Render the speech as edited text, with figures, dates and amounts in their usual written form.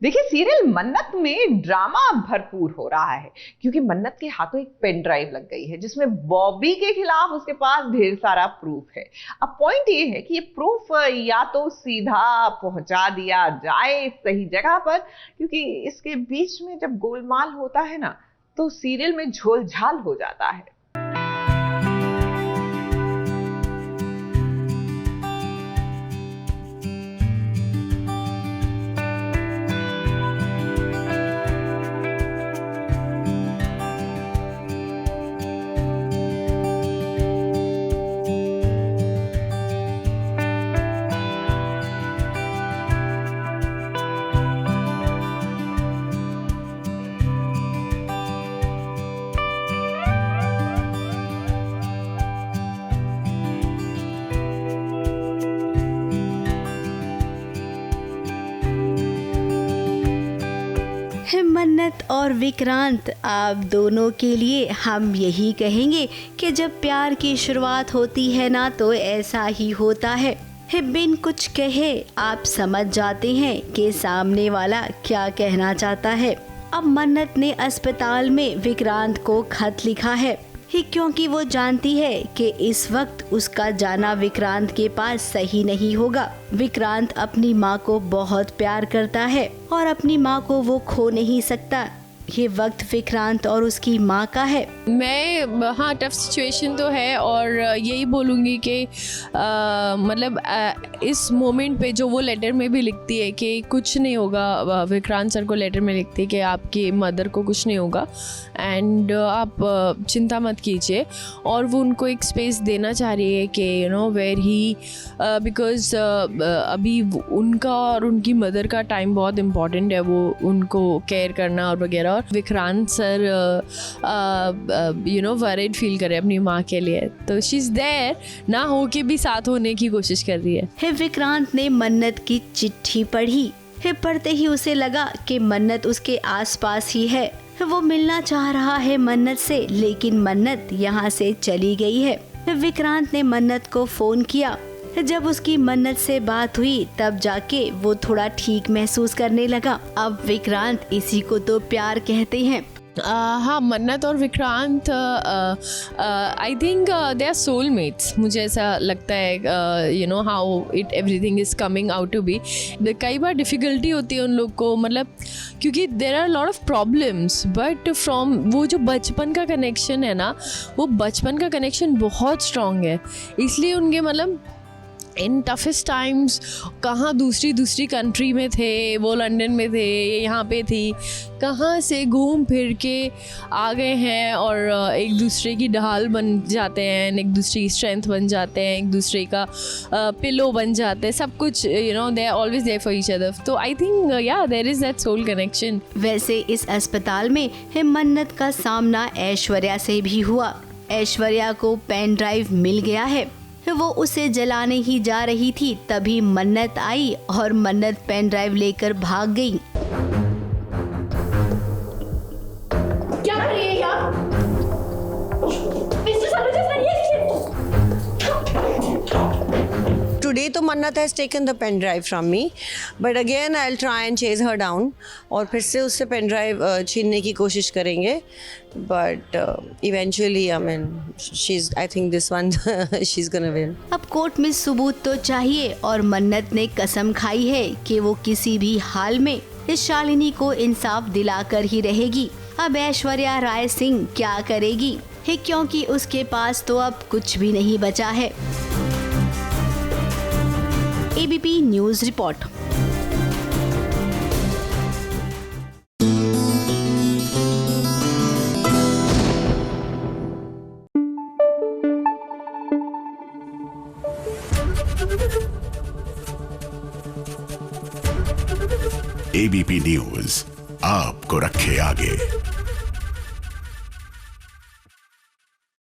देखिए, सीरियल मन्नत में ड्रामा भरपूर हो रहा है क्योंकि मन्नत के हाथों एक पेन ड्राइव लग गई है जिसमें बॉबी के खिलाफ उसके पास ढेर सारा प्रूफ है। अब पॉइंट ये है कि ये प्रूफ या तो सीधा पहुंचा दिया जाए सही जगह पर, क्योंकि इसके बीच में जब गोलमाल होता है ना तो सीरियल में झोल झाल हो जाता है। मन्नत और विक्रांत, आप दोनों के लिए हम यही कहेंगे कि जब प्यार की शुरुआत होती है ना तो ऐसा ही होता है। बिन कुछ कहे आप समझ जाते हैं कि सामने वाला क्या कहना चाहता है। अब मन्नत ने अस्पताल में विक्रांत को खत लिखा है क्योंकि वो जानती है कि इस वक्त उसका जाना विक्रांत के पास सही नहीं होगा। विक्रांत अपनी माँ को बहुत प्यार करता है और अपनी माँ को वो खो नहीं सकता। ये वक्त विक्रांत और उसकी माँ का है। हाँ, टफ सिचुएशन तो है और यही बोलूँगी कि मतलब इस मोमेंट पे जो वो लेटर में भी लिखती है कि कुछ नहीं होगा, विक्रांत सर को लेटर में लिखती है कि आपकी मदर को कुछ नहीं होगा एंड आप चिंता मत कीजिए, और वो उनको एक स्पेस देना चाह रही है कि वेयर ही बिकॉज अभी उनका और उनकी मदर का टाइम बहुत इम्पॉर्टेंट है, वो उनको केयर करना और वगैरह। और विक्रांत सर वरीड फील करे अपनी माँ के लिए, तो शी इज देयर ना होके भी साथ होने की कोशिश कर रही है। विक्रांत ने मन्नत की चिट्ठी पढ़ी। पढ़ते ही उसे लगा कि मन्नत उसके आसपास ही है। वो मिलना चाह रहा है मन्नत से, लेकिन मन्नत यहाँ से चली गई है। विक्रांत ने मन्नत को फोन किया। जब उसकी मन्नत से बात हुई तब जाके वो थोड़ा ठीक महसूस करने लगा। अब विक्रांत, इसी को तो प्यार कहते हैं। हाँ, मन्नत और Vikrant I think they are soulmates, मुझे ऐसा लगता है। How it everything is coming out to be. कई बार डिफ़िकल्टी होती है उन लोग को, मतलब क्योंकि there are lot of problems, but from वो जो बचपन का कनेक्शन है ना, वो बचपन का कनेक्शन बहुत स्ट्रॉन्ग है, इसलिए उनके मतलब इन टफेस्ट टाइम्स कहाँ दूसरी कंट्री में थे, वो लंदन में थे, यहाँ पे थी, कहाँ से घूम फिर के आ गए हैं और एक दूसरे की ढाल बन जाते हैं, एक दूसरे की स्ट्रेंथ बन जाते हैं, एक दूसरे का पिलो बन जाते हैं, सब कुछ they are always there for each other. तो I think yeah there is that soul connection. वैसे इस अस्पताल में मन्नत का सामना ऐश्वर्या से भी हुआ। ऐश्वर्या को पेन ड्राइव मिल गया है। वो उसे जलाने ही जा रही थी, तभी मन्नत आई और मन्नत पेन ड्राइव लेकर भाग गई। क्या कर रही है यार? Today तो मन्नत has taken the pen drive from me, but again I'll try and chase her down और फिर से उससे पेन ड्राइव छीनने की कोशिश करेंगे, but eventually I mean I think this one she's gonna win। अब कोर्ट में सबूत तो चाहिए और मन्नत ने कसम खाई है कि वो किसी भी हाल में इस शालिनी को इंसाफ दिलाकर ही रहेगी। अब ऐश्वर्या राय सिंह क्या करेगी क्योंकि उसके पास तो अब कुछ भी नहीं बचा है। ABP news report. ABP news आपको रखे आगे।